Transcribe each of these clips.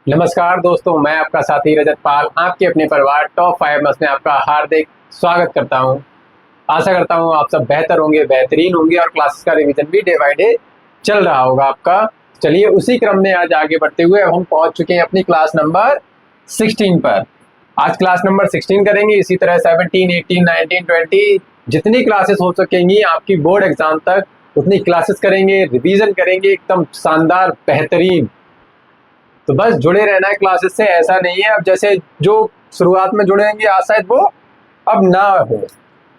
नमस्कार दोस्तों, मैं आपका साथी रजत पाल आपके अपने परिवार टॉप 5 में आपका हार्दिक स्वागत करता हूं। आशा करता हूं आप सब बेहतर होंगे, बेहतरीन होंगे और क्लासेस का रिवीजन भी डे बाय डे चल रहा होगा आपका। चलिए उसी क्रम में आज आगे बढ़ते हुए हम पहुंच चुके हैं अपनी क्लास नंबर 16 पर। आज क्लास नंबर 16 करेंगे। इसी तरह 17, 18, 19, 20 जितनी क्लासेस हो सकेंगी आपकी बोर्ड एग्जाम तक उतनी क्लासेस करेंगे, रिवीजन करेंगे एकदम शानदार बेहतरीन। तो बस जुड़े रहना है क्लासेस से। ऐसा नहीं है अब जैसे जो शुरुआत में जुड़े होंगे आज शायद वो अब ना हो।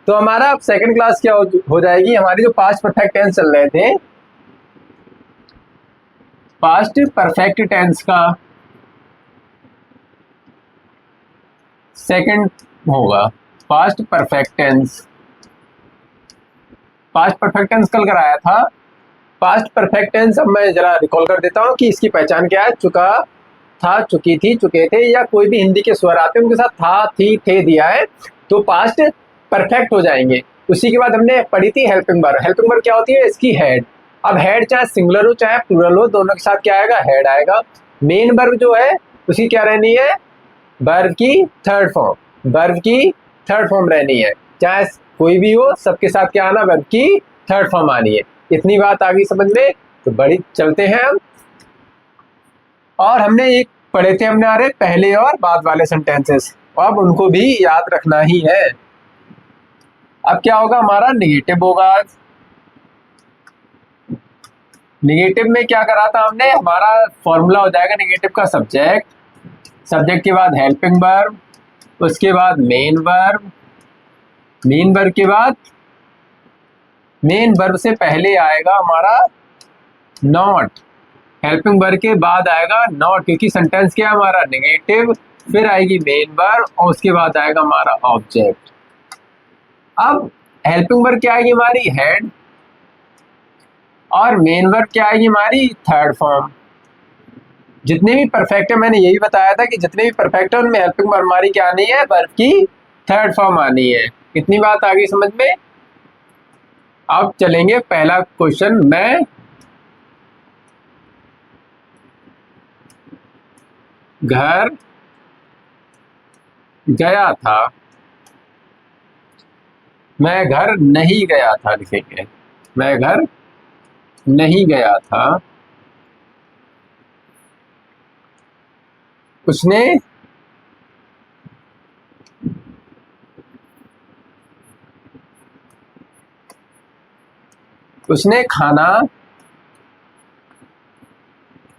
तो हमारा अब सेकंड क्लास क्या हो जाएगी, हमारी जो पास्ट परफेक्ट टेंस चल रहे थे, पास्ट परफेक्ट टेंस का सेकंड होगा past perfect tense. Past perfect tense कल कराया था। पास्ट परफेक्ट टेंस अब मैं जरा रिकॉल कर देता हूँ कि इसकी पहचान क्या है। चुका, था, चुकी थी, चुके थे, या कोई भी हिंदी के स्वर आते हैं उनके साथ था, थी, थे दिया है तो पास्ट परफेक्ट हो जाएंगे। उसी के बाद हमने पढ़ी थी हेल्पिंग वर्ब। हेल्पिंग वर्ब क्या होती है? इसकी हेड। अब हेड चाहे सिंगुलर हो चाहे प्लूरल हो, दोनों के साथ क्या आएगा? हेड आएगा। मेन वर्ब जो है उसकी क्या रहनी है? वर्ब की थर्ड फॉर्म। वर्ब की थर्ड फॉर्म रहनी है, चाहे कोई भी हो सबके साथ क्या आना? वर्ब की थर्ड फॉर्म आनी है। इतनी बात आ गई समझ में? तो बड़ी चलते हैं हम। और हमने एक पढ़े थे हमारे पहले और बाद वाले सेंटेंसेस, अब उनको भी याद रखना ही है। अब क्या होगा? हमारा निगेटिव होगा। निगेटिव में क्या करा था हमने? हमारा फॉर्मूला हो जाएगा निगेटिव का सब्जेक्ट, सब्जेक्ट के बाद हेल्पिंग वर्ब, उसके बाद मेन वर्ब, मेन वर्ब के बाद मेन वर्ब से पहले आएगा हमारा नॉट, हेल्पिंग वर्ब के बाद आएगा नॉट, क्योंकि सेंटेंस क्या है हमारा? नेगेटिव। फिर आएगी मेन वर्ब और उसके बाद आएगा हमारा ऑब्जेक्ट। अब हेल्पिंग वर्ब क्या आएगी? हमारी हेड। और मेन वर्ब क्या आएगी? हमारी थर्ड फॉर्म। जितने भी परफेक्ट है, मैंने यही बताया था कि जितने भी परफेक्ट है उनमें हेल्पिंग वर्ब हमारी क्या आनी है? वर्ब की थर्ड फॉर्म आनी है। इतनी बात आ गई समझ में? अब चलेंगे पहला क्वेश्चन। मैं घर गया था, मैं घर नहीं गया था लिखेंगे। मैं घर नहीं गया था, उसने उसने खाना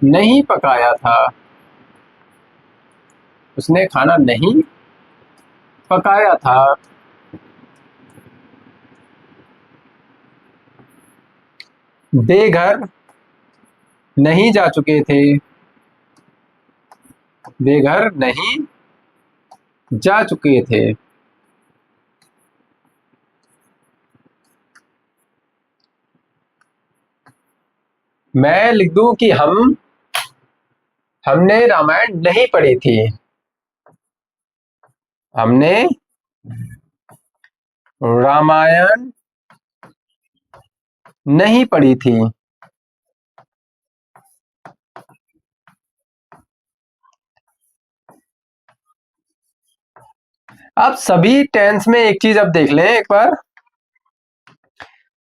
नहीं पकाया था, उसने खाना नहीं पकाया था। वे घर नहीं जा चुके थे, वे घर नहीं जा चुके थे। मैं लिख दूं कि हमने रामायण नहीं पढ़ी थी, हमने रामायण नहीं पढ़ी थी। अब सभी टेंस में एक चीज अब देख लें एक बार।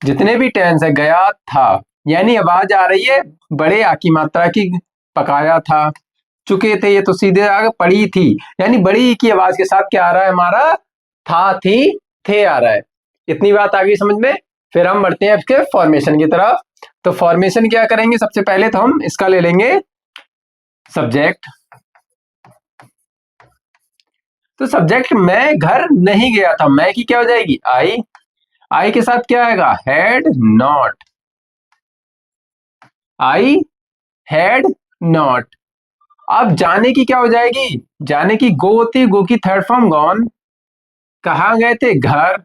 जितने भी टेंस है, गया था यानी आवाज आ रही है बड़े आ की मात्रा की, पकाया था, चुके थे ये तो सीधे आगे, पड़ी थी यानी बड़ी की आवाज के साथ क्या आ रहा है हमारा? था, थी, थे आ रहा है। इतनी बात आ गई समझ में? फिर हम बढ़ते हैं इसके फॉर्मेशन की तरफ। तो फॉर्मेशन क्या करेंगे? सबसे पहले तो हम इसका ले लेंगे सब्जेक्ट। तो सब्जेक्ट मैं घर नहीं गया था, मैं की क्या हो जाएगी? आई। आई के साथ क्या आएगा? Had not. I had not. अब जाने की क्या हो जाएगी? जाने की गो होती है, गो की थर्ड फॉर्म गॉन। कहाँ गए थे? घर।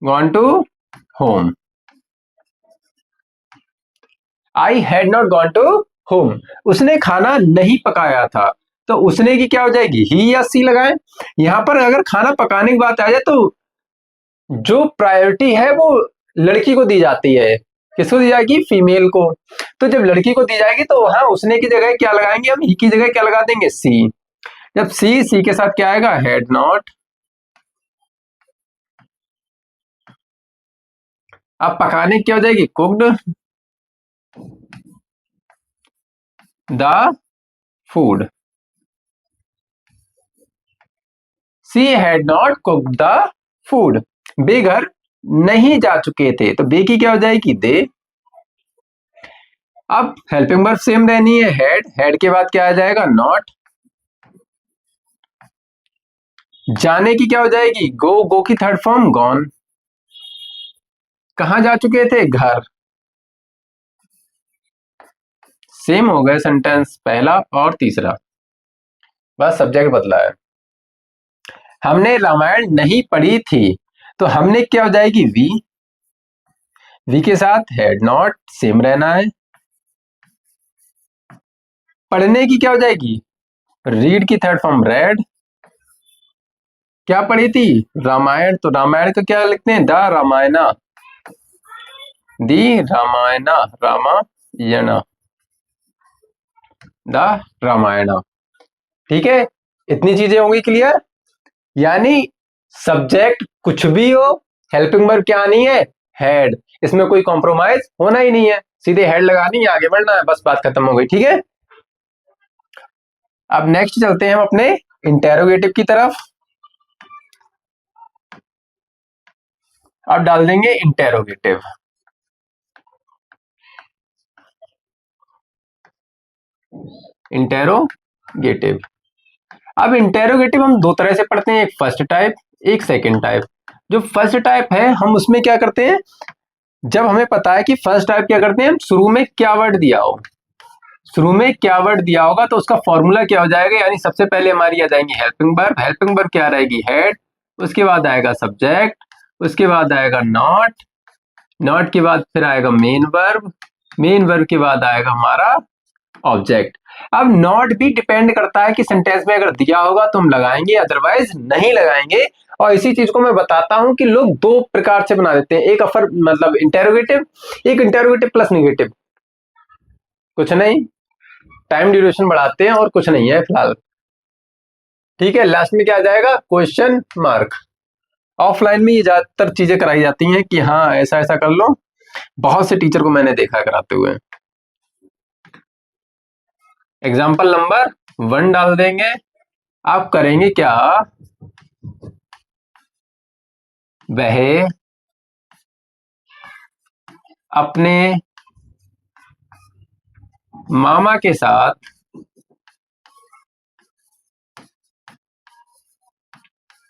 Gone to home. I had not gone to home. उसने खाना नहीं पकाया था, तो उसने की क्या हो जाएगी? ही या सी लगाएं। यहां पर अगर खाना पकाने की बात आ जाए तो जो प्रायोरिटी है वो लड़की को दी जाती है। किसको दी जाएगी? फीमेल को। तो जब लड़की को दी जाएगी तो वहां उसने की जगह क्या लगाएंगे हम? ही की जगह क्या लगा देंगे? सी। जब सी के साथ क्या आएगा? Had not. अब पकाने की क्या हो जाएगी? Cooked the food. She had not cooked the food. बे घर नहीं जा चुके थे, तो बे की क्या हो जाएगी? दे। अब हेल्पिंग वर्ब सेम रहनी है, हैड के बाद क्या आ जाएगा? नॉट। जाने की क्या हो जाएगी? गो की थर्ड फॉर्म गॉन। कहां जा चुके थे? घर। सेम हो गए सेंटेंस, पहला और तीसरा, बस सब्जेक्ट बदला है। हमने रामायण नहीं पढ़ी थी, तो हमने क्या हो जाएगी? वी के साथ हैड नॉट सेम रहना है। पढ़ने की क्या हो जाएगी? रीड की थर्ड फॉर्म रेड। क्या पढ़ी थी? रामायण, तो रामायण का क्या लिखते हैं? The Ramayana. The Ramayana, Ramayana, the Ramayana. ठीक है, इतनी चीजें होंगी क्लियर। यानी सब्जेक्ट कुछ भी हो, हेल्पिंग वर्ब क्या नहीं है? हैड। इसमें कोई कॉम्प्रोमाइज होना ही नहीं है, सीधे हैड लगानी है, आगे बढ़ना है, बस बात खत्म हो गई। ठीक है, अब नेक्स्ट चलते हैं हम अपने इंटेरोगेटिव की तरफ। अब डाल देंगे इंटेरोगेटिव। इंटेरोगेटिव। अब इंटेरोगेटिव हम दो तरह से पढ़ते हैं, एक फर्स्ट टाइप, एक सेकंड टाइप। जो फर्स्ट टाइप है, हम उसमें क्या करते हैं, जब हमें पता है कि फर्स्ट टाइप क्या करते हैं, हम शुरू में क्या वर्ड दिया हो, शुरू में क्या वर्ड दिया होगा तो उसका फॉर्मूला क्या हो जाएगा, यानी सबसे पहले हमारी आ जाएंगी हेल्पिंग वर्ब। हेल्पिंग वर्ब क्या रहेगी? हैड। उसके बाद आएगा सब्जेक्ट, उसके बाद आएगा नॉट, नॉट के बाद फिर आएगा मेन वर्ब, मेन वर्ब के बाद आएगा हमारा ऑब्जेक्ट। अब नॉट भी डिपेंड करता है कि सेंटेंस में अगर दिया होगा तो हम लगाएंगे, अदरवाइज नहीं लगाएंगे। और इसी चीज को मैं बताता हूं कि लोग दो प्रकार से बना देते हैं, एक अफर मतलब इंटेरोगेटिव, एक इंटेरोगेटिव प्लस निगेटिव। कुछ नहीं, टाइम ड्यूरेशन बढ़ाते हैं और कुछ नहीं है फिलहाल। ठीक है, लास्ट में क्या आ जाएगा? Question mark. ऑफलाइन में ये ज्यादातर चीजें कराई जाती हैं कि हाँ ऐसा ऐसा कर लो, बहुत से टीचर को मैंने देखा कराते हुए। एग्जाम्पल नंबर 1 डाल देंगे। आप करेंगे क्या? वह अपने मामा के साथ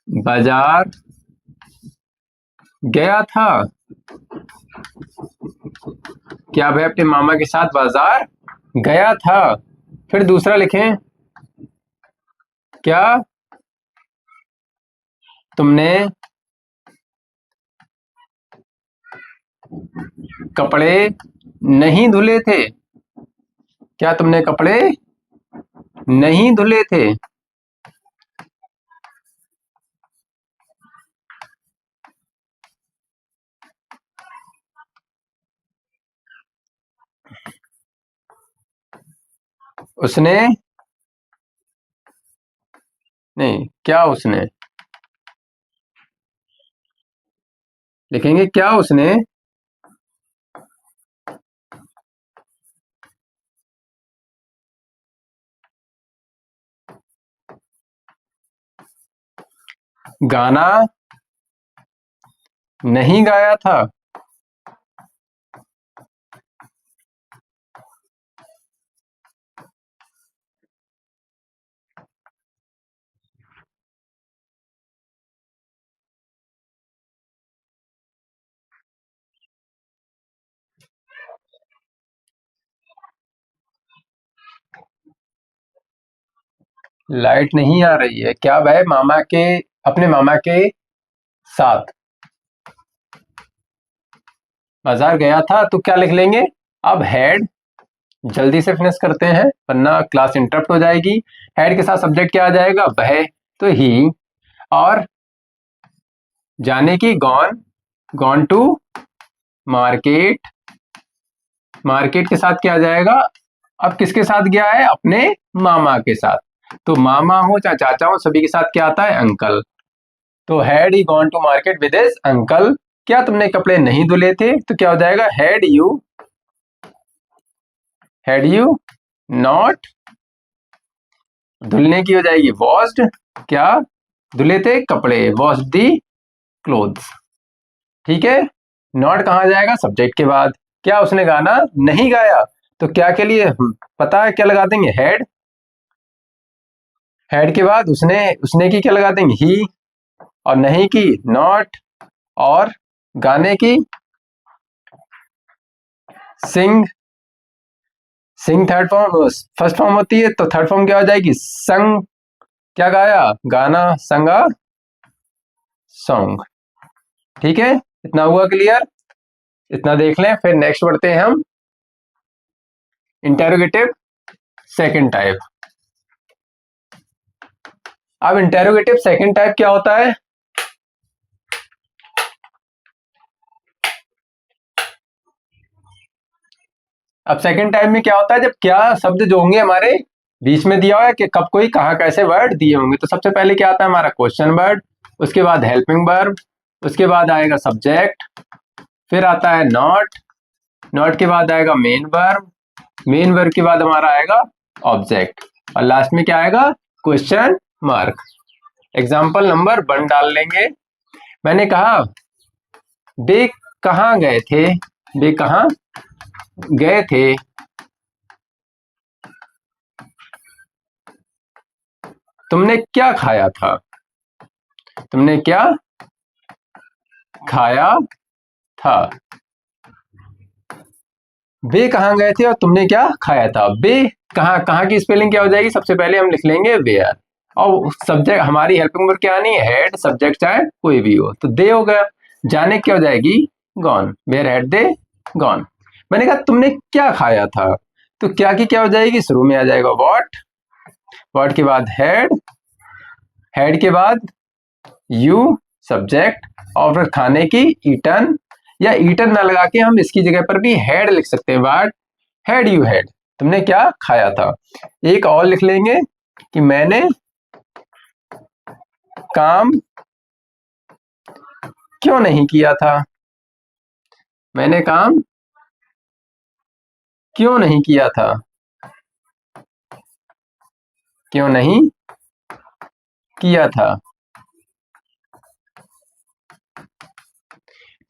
बाजार गया था। क्या वह अपने मामा के साथ बाजार गया था? फिर दूसरा लिखें, क्या तुमने कपड़े नहीं धुले थे? क्या तुमने कपड़े नहीं धुले थे? उसने, नहीं, क्या उसने, लिखेंगे क्या उसने गाना नहीं गाया था? लाइट नहीं आ रही है। क्या वह मामा के, अपने मामा के साथ बाजार गया था? तो क्या लिख लेंगे? अब हैड, जल्दी से फिनिश करते हैं वरना क्लास इंटरप्ट हो जाएगी। हैड के साथ सब्जेक्ट क्या आ जाएगा? वह, तो ही। और जाने की, gone, gone to market, market के साथ क्या आ जाएगा? अब किसके साथ गया है? अपने मामा के साथ। तो मामा हो चाहे चाचा हो, सभी के साथ क्या आता है? अंकल। तो had he gone to market with his uncle. क्या तुमने कपड़े नहीं धुले थे? तो क्या हो जाएगा? हैड यू नॉट, धुलने की हो जाएगी वॉश्ड, क्या धुले थे? कपड़े, वॉश्ड दी क्लोथ्स। ठीक है। नॉट कहाँ जाएगा? सब्जेक्ट के बाद। क्या उसने गाना नहीं गाया? तो क्या के लिए पता है क्या लगा देंगे? हैड। हैड के बाद उसने की क्या लगा देंगे? ही। और नहीं की नॉट। और गाने की सिंग। सिंग थर्ड फॉर्म, फर्स्ट फॉर्म होती है, तो थर्ड फॉर्म क्या हो जाएगी? संग। क्या गाया? गाना, संगा सॉन्ग। ठीक है, इतना हुआ क्लियर? इतना देख लें, फिर नेक्स्ट बढ़ते हैं हम इंटेरोगेटिव सेकंड टाइप। अब इंटेरोगेटिव सेकंड टाइप क्या होता है? अब सेकंड टाइप में क्या होता है? जब क्या शब्द जो होंगे हमारे बीच में दिया हुआ है कि कब कोई कहाँ कैसे वर्ड दिए होंगे। तो सबसे पहले क्या आता है? हमारा क्वेश्चन वर्ड, उसके बाद हेल्पिंग वर्ब, उसके बाद आएगा सब्जेक्ट, फिर आता है नॉट, नॉट के बाद आएगा मेन वर्ब, मेन वर्ब के बाद हमारा आएगा ऑब्जेक्ट, और लास्ट में क्या आएगा? Question mark. एग्जाम्पल नंबर 1 डाल लेंगे। मैंने कहा वे कहाँ गए थे? वे कहाँ गए थे? तुमने क्या खाया था? तुमने क्या खाया था? वे कहाँ गए थे और तुमने क्या खाया था? वे कहाँ, कहाँ की स्पेलिंग क्या हो जाएगी? सबसे पहले हम लिख लेंगे वेयर, और सब्जेक्ट हमारी हेल्पिंग वर्ब क्या नहीं है? हेड, सब्जेक्ट चाहे कोई भी हो, तो दे हो गया। जाने क्या हो जाएगी? Gone. Where had they gone. मैंने कहा तुमने क्या खाया था? तो क्या की क्या हो जाएगी? शुरू में आ जाएगा व्हाट, व्हाट के बाद हैड, हैड के बाद यू सब्जेक्ट, और फिर खाने की ईटन, या ईटन ना लगा के हम इसकी जगह पर भी हैड लिख सकते हैं। व्हाट हैड यू हैड, तुमने क्या खाया था। एक और लिख लेंगे कि मैंने काम क्यों नहीं किया था? मैंने काम क्यों नहीं किया था? क्यों नहीं किया था?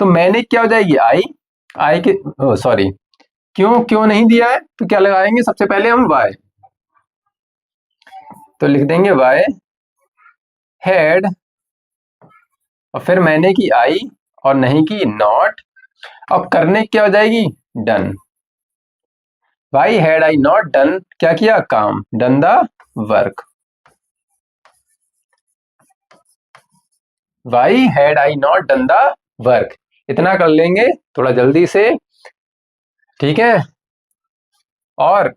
तो मैंने क्या हो जाएगी? आई के, सॉरी, क्यों क्यों नहीं दिया है तो क्या लगाएंगे? सबसे पहले हम वाई, तो लिख देंगे वाई हैड, और फिर मैंने की आई, और नहीं की नॉट, और करने क्या हो जाएगी? Done. Why had I not done, क्या किया? काम, done the work. Why had I not done the work. इतना कर लेंगे थोड़ा जल्दी से, ठीक है। और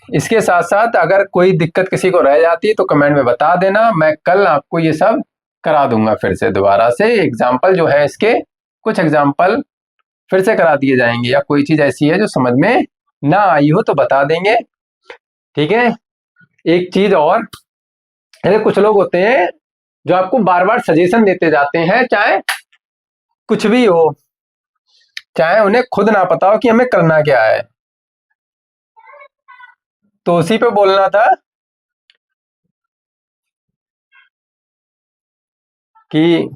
इसके साथ साथ अगर कोई दिक्कत किसी को रह जाती है तो कमेंट में बता देना, मैं कल आपको ये सब करा दूंगा फिर से दोबारा से। एग्जाम्पल जो है इसके, कुछ एग्जाम्पल फिर से करा दिए जाएंगे, या कोई चीज ऐसी है जो समझ में ना आई हो तो बता देंगे, ठीक है। एक चीज और, ऐसे कुछ लोग होते हैं जो आपको बार बार सजेशन देते जाते हैं, चाहे कुछ भी हो, चाहे उन्हें खुद ना पता हो कि हमें करना क्या है। तो उसी पे बोलना था कि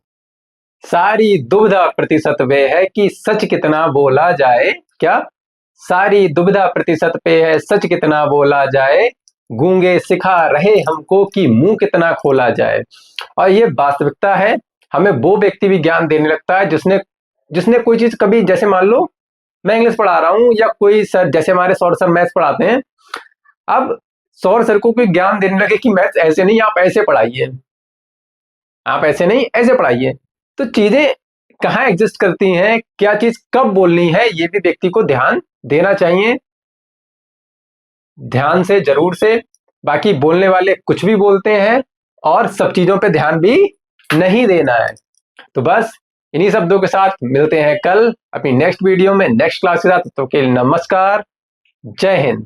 सारी दुविधा प्रतिशत पे है कि सच कितना बोला जाए। क्या? सारी दुविधा प्रतिशत पे है सच कितना बोला जाए, गूंगे सिखा रहे हमको कि मुंह कितना खोला जाए। और ये वास्तविकता है। हमें वो व्यक्ति भी ज्ञान देने लगता है जिसने जिसने कोई चीज कभी, जैसे मान लो मैं इंग्लिश पढ़ा रहा हूँ, या कोई सर, जैसे हमारे सौर सर मैथ्स पढ़ाते हैं, अब सौर सर को कोई ज्ञान देने लगे कि मैथ्स ऐसे नहीं, आप ऐसे पढ़ाइए, आप ऐसे नहीं ऐसे पढ़ाइए, तो चीजें कहाँ एग्जिस्ट करती हैं, क्या चीज कब बोलनी है, ये भी व्यक्ति को ध्यान देना चाहिए। ध्यान से, जरूर से। बाकी बोलने वाले कुछ भी बोलते हैं, और सब चीजों पे ध्यान भी नहीं देना है। तो बस इन्हीं शब्दों के साथ मिलते हैं कल अपनी नेक्स्ट वीडियो में नेक्स्ट क्लास के साथ। तो के लिए नमस्कार, जय हिंद।